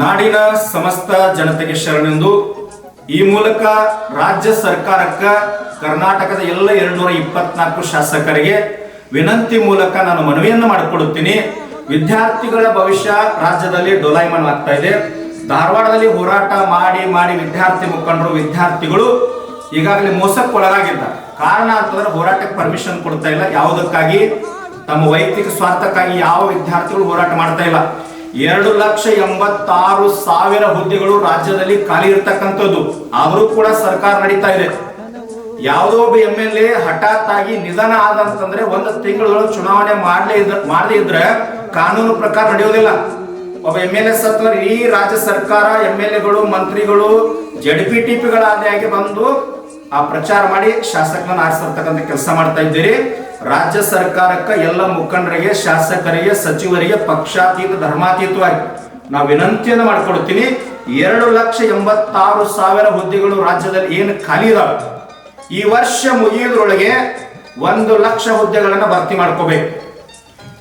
ನಾಡಿನ ಸಮಸ್ತ ಜನತೆಗೆ ಶರಣೆಂದು ಈ ಮೂಲಕ ರಾಜ್ಯ ಸರ್ಕಾರಕ್ಕೆ ಕರ್ನಾಟಕದ ಎಲ್ಲ 224 ಶಾಸಕರಿಗೆ ವಿನಂತಿ ಮೂಲಕ ನಾನು ಮನವಿಯನ್ನು ಮಾಡಿಕೊಳ್ಳುತ್ತೀನಿ. ವಿದ್ಯಾರ್ಥಿಗಳ ಭವಿಷ್ಯ ರಾಜ್ಯದಲ್ಲಿ ಡೋಲಾಯಮಾನ ಆಗ್ತಾ ಇದೆ. ಧಾರವಾಡದಲ್ಲಿ ಹೋರಾಟ ಮಾಡಿ ವಿದ್ಯಾರ್ಥಿ ಮುಖಂಡರು ವಿದ್ಯಾರ್ಥಿಗಳು ಈಗಾಗಲೇ ಮೋಸಕ್ಕೊಳಗಾಗಿದ್ದಾರೆ. ಕಾರಣ ಅಂತಂದ್ರೆ ಹೋರಾಟಕ್ಕೆ ಪರ್ಮಿಷನ್ ಕೊಡ್ತಾ ಇಲ್ಲ. ಯಾವುದಕ್ಕಾಗಿ? ತಮ್ಮ ವೈಯಕ್ತಿಕ ಸ್ವಾರ್ಥಕ್ಕಾಗಿ ಯಾವ ವಿದ್ಯಾರ್ಥಿಗಳು ಹೋರಾಟ ಮಾಡ್ತಾ ಇಲ್ಲ. 2,86,000 ಹುದ್ದೆಗಳು ರಾಜ್ಯದಲ್ಲಿ ಖಾಲಿ ಇರತಕ್ಕಂಥದ್ದು. ಆದರೂ ಕೂಡ ಸರ್ಕಾರ ನಡೀತಾ ಇದೆ. ಯಾವುದೋ ಒಬ್ಬ MLA ಹಠಾತ್ ಆಗಿ ನಿಧನ ಆದಂತಂದ್ರೆ 1 ತಿಂಗಳು ಚುನಾವಣೆ ಮಾಡದೇ ಇದ್ರೆ ಕಾನೂನು ಪ್ರಕಾರ ನಡೆಯೋದಿಲ್ಲ. ಒಬ್ಬ MLA ಸತ್ತಂದ್ರೆ ಈ ರಾಜ್ಯ ಸರ್ಕಾರ MLAಗಳು ಮಂತ್ರಿಗಳು ZPTPಗಳಾಗಿ ಬಂದು ಆ ಪ್ರಚಾರ ಮಾಡಿ ಶಾಸಕರನ್ನ ಆರಿಸಿರ್ತಕ್ಕಂಥ ಕೆಲಸ ಮಾಡ್ತಾ ಇದ್ದೀರಿ. ರಾಜ್ಯ ಸರ್ಕಾರಕ್ಕೆ ಎಲ್ಲ ಮುಖಂಡರಿಗೆ, ಶಾಸಕರಿಗೆ, ಸಚಿವರಿಗೆ ಪಕ್ಷಾತೀತ ಧರ್ಮಾತೀತವಾಗಿ ನಾವು ವಿನಂತಿಯನ್ನು ಮಾಡಿಕೊಡ್ತೀನಿ. 2,86,000 ಹುದ್ದೆಗಳು ರಾಜ್ಯದಲ್ಲಿ ಏನು ಖಾಲಿ ಇದಾವೆ, ಈ ವರ್ಷ ಮುಗಿಯೋದ್ರೊಳಗೆ 1,00,000 ಹುದ್ದೆಗಳನ್ನು ಭರ್ತಿ ಮಾಡ್ಕೋಬೇಕು.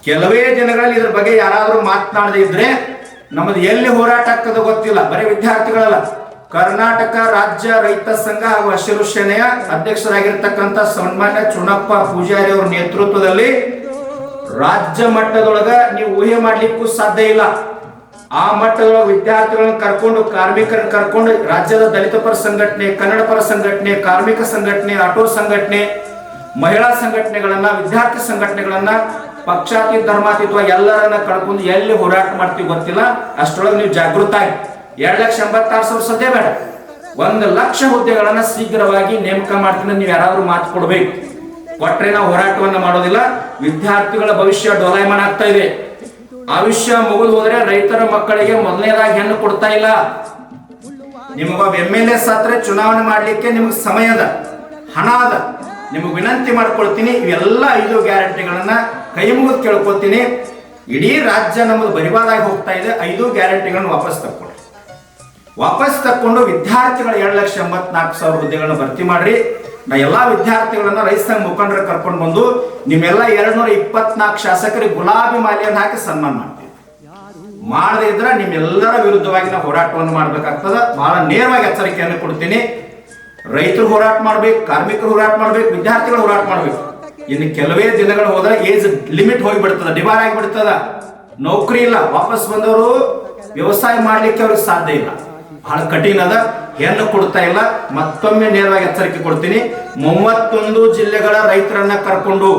ಕೆಲವೇ ದಿನಗಳಲ್ಲಿ ಇದ್ರ ಬಗ್ಗೆ ಯಾರಾದ್ರೂ ಮಾತನಾಡದೇ ಇದ್ರೆ ನಮ್ಮದು ಎಲ್ಲಿ ಹೋರಾಟ ಆಗ್ತದೆ ಗೊತ್ತಿಲ್ಲ. ಬರೀ ವಿದ್ಯಾರ್ಥಿಗಳಲ್ಲ, ಕರ್ನಾಟಕ ರಾಜ್ಯ ರೈತ ಸಂಘ ಹಾಗೂ ಹಸಿರು ಸೇನೆಯ ಅಧ್ಯಕ್ಷರಾಗಿರ್ತಕ್ಕಂಥ ಸನ್ಮಾನ್ಯ ಚುನಪ್ಪ ಪೂಜಾರಿ ಅವರ ನೇತೃತ್ವದಲ್ಲಿ ರಾಜ್ಯ ಮಟ್ಟದೊಳಗ ನೀವು ಊಹೆ ಮಾಡ್ಲಿಕ್ಕೂ ಸಾಧ್ಯ ಇಲ್ಲ. ಆ ಮಟ್ಟದೊಳಗೆ ವಿದ್ಯಾರ್ಥಿಗಳನ್ನ ಕರ್ಕೊಂಡು, ಕಾರ್ಮಿಕರನ್ನ ಕರ್ಕೊಂಡು ರಾಜ್ಯದ ದಲಿತ ಪರ ಸಂಘಟನೆ, ಕನ್ನಡ ಪರ ಸಂಘಟನೆ, ಕಾರ್ಮಿಕ ಸಂಘಟನೆ, ಆಟೋ ಸಂಘಟನೆ, ಮಹಿಳಾ ಸಂಘಟನೆಗಳನ್ನ, ವಿದ್ಯಾರ್ಥಿ ಸಂಘಟನೆಗಳನ್ನ, ಪಕ್ಷಾತೀತ ಧರ್ಮಾತೀತವಾಗಿ ಎಲ್ಲರನ್ನ ಕರ್ಕೊಂಡು ಎಲ್ಲಿ ಹೋರಾಟ ಮಾಡ್ತೀವಿ ಗೊತ್ತಿಲ್ಲ. ಅಷ್ಟರೊಳಗೆ ನೀವು ಜಾಗೃತ ಆಗಿ 2,86,000 ಸದ್ಯ ಬೇಡ, 1,00,000 ಹುದ್ದೆಗಳನ್ನ ಶೀಘ್ರವಾಗಿ ನೇಮಕ ಮಾಡ್ತೀನಿ. ನೀವು ಯಾರಾದ್ರೂ ಮಾತು ಕೊಡ್ಬೇಕು. ಕೊಟ್ರೆ ನಾವು ಹೋರಾಟವನ್ನ ಮಾಡೋದಿಲ್ಲ. ವಿದ್ಯಾರ್ಥಿಗಳ ಭವಿಷ್ಯ ಡೋಲಾಯಮಾನ ಆಗ್ತಾ ಇದೆ. ಆ ವಿಷಯ ಮುಗಿದು ಹೋದ್ರೆ ರೈತರ ಮಕ್ಕಳಿಗೆ ಮೊದಲನೇದಾಗಿ ಹೆಣ್ಣು ಕೊಡ್ತಾ ಇಲ್ಲ. ನಿಮಗ MLA ಸತ್ರೆ ಚುನಾವಣೆ ಮಾಡ್ಲಿಕ್ಕೆ ನಿಮ್ಗೆ ಸಮಯ ಅದ, ಹಣ ಅದ. ನಿಮಗೆ ವಿನಂತಿ ಮಾಡ್ಕೊಳ್ತೀನಿ, ಇವೆಲ್ಲ 5 ಗ್ಯಾರಂಟಿಗಳನ್ನ ಕೈ ಮುಗಿದು ಕೇಳ್ಕೊತೀನಿ. ಇಡೀ ರಾಜ್ಯ ನಮ್ಮದು ಬರಿವಾದಾಗಿ ಹೋಗ್ತಾ ಇದೆ. 5 ಗ್ಯಾರಂಟಿಗಳನ್ನ ವಾಪಸ್ ತಕ್ಕೊಂಡು ವಿದ್ಯಾರ್ಥಿಗಳ 2,84,000 ಹುದ್ದೆಗಳನ್ನ ಭರ್ತಿ ಮಾಡ್ರಿ. ನಾ ಎಲ್ಲಾ ವಿದ್ಯಾರ್ಥಿಗಳನ್ನ ರೈತ ಸಂಘ ಮುಖಂಡರ ಕರ್ಕೊಂಡು ಬಂದು ನಿಮ್ಮೆಲ್ಲ 224 ಶಾಸಕರಿಗೆ ಗುಲಾಬಿ ಮಾಲೆಯನ್ನು ಹಾಕಿ ಸನ್ಮಾನ ಮಾಡ್ತೀವಿ. ಮಾಡದೇ ಇದ್ರೆ ನಿಮ್ಮೆಲ್ಲರ ವಿರುದ್ಧವಾಗಿ ನಾವು ಹೋರಾಟವನ್ನು ಮಾಡ್ಬೇಕಾಗ್ತದ. ಬಹಳ ನೇರವಾಗಿ ಎಚ್ಚರಿಕೆಯನ್ನು ಕೊಡ್ತೀನಿ. ರೈತರು ಹೋರಾಟ ಮಾಡ್ಬೇಕು, ಕಾರ್ಮಿಕರು ಹೋರಾಟ ಮಾಡ್ಬೇಕು, ವಿದ್ಯಾರ್ಥಿಗಳು ಹೋರಾಟ ಮಾಡ್ಬೇಕು. ಇನ್ನು ಕೆಲವೇ ದಿನಗಳು ಹೋದ್ರೆ ಏಜ್ ಲಿಮಿಟ್ ಹೋಗಿಬಿಡ್ತದ, ಡಿಬಾರ್ ಆಗಿಬಿಡ್ತದ. ನೌಕರಿ ಇಲ್ಲ, ವಾಪಸ್ ಬಂದವರು ವ್ಯವಸಾಯ ಮಾಡ್ಲಿಕ್ಕೆ ಅವ್ರಿಗೆ ಸಾಧ್ಯ ಇಲ್ಲ. ಬಹಳ ಕಠಿಣ ಅದ. ಹೆಣ್ಣು ಕೊಡ್ತಾ ಇಲ್ಲ. ಮತ್ತೊಮ್ಮೆ ನೇರವಾಗಿ ಎಚ್ಚರಿಕೆ ಕೊಡ್ತೀನಿ. 31 ಜಿಲ್ಲೆಗಳ ರೈತರನ್ನ ಕರ್ಕೊಂಡು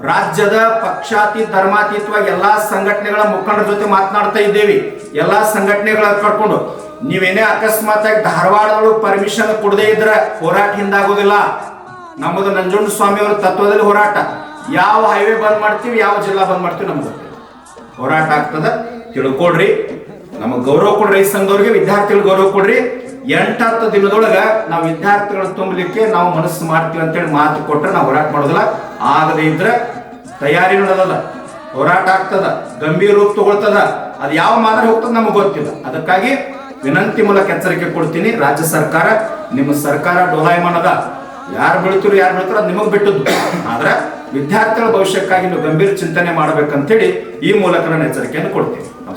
ರಾಜ್ಯದ ಪಕ್ಷಾತೀತ ಧರ್ಮಾತೀತವಾಗಿ ಎಲ್ಲಾ ಸಂಘಟನೆಗಳ ಮುಖಂಡರ ಜೊತೆ ಮಾತನಾಡ್ತಾ ಇದ್ದೇವೆ. ಎಲ್ಲಾ ಸಂಘಟನೆಗಳ ಕರ್ಕೊಂಡು ನೀವೇನೇ ಅಕಸ್ಮಾತ್ ಆಗಿ ಧಾರವಾಡಗಳು ಪರ್ಮಿಷನ್ ಕೊಡದೇ ಇದ್ರೆ ಹೋರಾಟ ಹಿಂದಾಗೋದಿಲ್ಲ. ನಮ್ಮದು ನಂಜುಂಡ ಸ್ವಾಮಿ ಅವರ ತತ್ವದಲ್ಲಿ ಹೋರಾಟ. ಯಾವ ಹೈವೇ ಬಂದ್ ಮಾಡ್ತೀವಿ, ಯಾವ ಜಿಲ್ಲಾ ಬಂದ್ ಮಾಡ್ತೀವಿ ನಮ್ಗೆ ಗೊತ್ತಿಲ್ಲ. ಹೋರಾಟ ಆಗ್ತದ, ತಿಳ್ಕೊಡ್ರಿ. ನಮಗೆ ಗೌರವ ಕೊಡ್ರಿ. ರೈತ ಸಂಘದವ್ರಿಗೆ, ವಿದ್ಯಾರ್ಥಿಗಳು ಗೌರವ ಕೊಡ್ರಿ. 8-10 ದಿನದೊಳಗ ನಾವು ವಿದ್ಯಾರ್ಥಿಗಳನ್ನ ತುಂಬಲಿಕ್ಕೆ ನಾವು ಮನಸ್ಸು ಮಾಡ್ತೀವಿ ಅಂತೇಳಿ ಮಾತು ಕೊಟ್ರೆ ನಾವು ಹೋರಾಟ ಮಾಡೋದಿಲ್ಲ. ಆಗದೇ ಇದ್ರೆ ತಯಾರಿ ನಡೆದದ, ಹೋರಾಟ ಆಗ್ತದ, ಗಂಭೀರ ರೂಪ ತಗೊಳ್ತದ. ಅದು ಯಾವ ಮಾದರಿ ಹೋಗ್ತದ ನಮಗೆ ಗೊತ್ತಿಲ್ಲ. ಅದಕ್ಕಾಗಿ ವಿನಂತಿ ಮೂಲಕ ಎಚ್ಚರಿಕೆ ಕೊಡ್ತೀನಿ. ರಾಜ್ಯ ಸರ್ಕಾರ, ನಿಮ್ಮ ಸರ್ಕಾರ ಡೋಲಾಯಮಾನದ. ಯಾರು ಬೀಳ್ತಿರೋ ಅದು ನಿಮಗೆ ಬಿಟ್ಟದ್ದು. ಆದ್ರೆ ವಿದ್ಯಾರ್ಥಿಗಳ ಭವಿಷ್ಯಕ್ಕಾಗಿ ನೀವು ಗಂಭೀರ ಚಿಂತನೆ ಮಾಡ್ಬೇಕಂತೇಳಿ ಈ ಮೂಲಕ ನಾನು ಎಚ್ಚರಿಕೆಯನ್ನು ಕೊಡ್ತೀನಿ.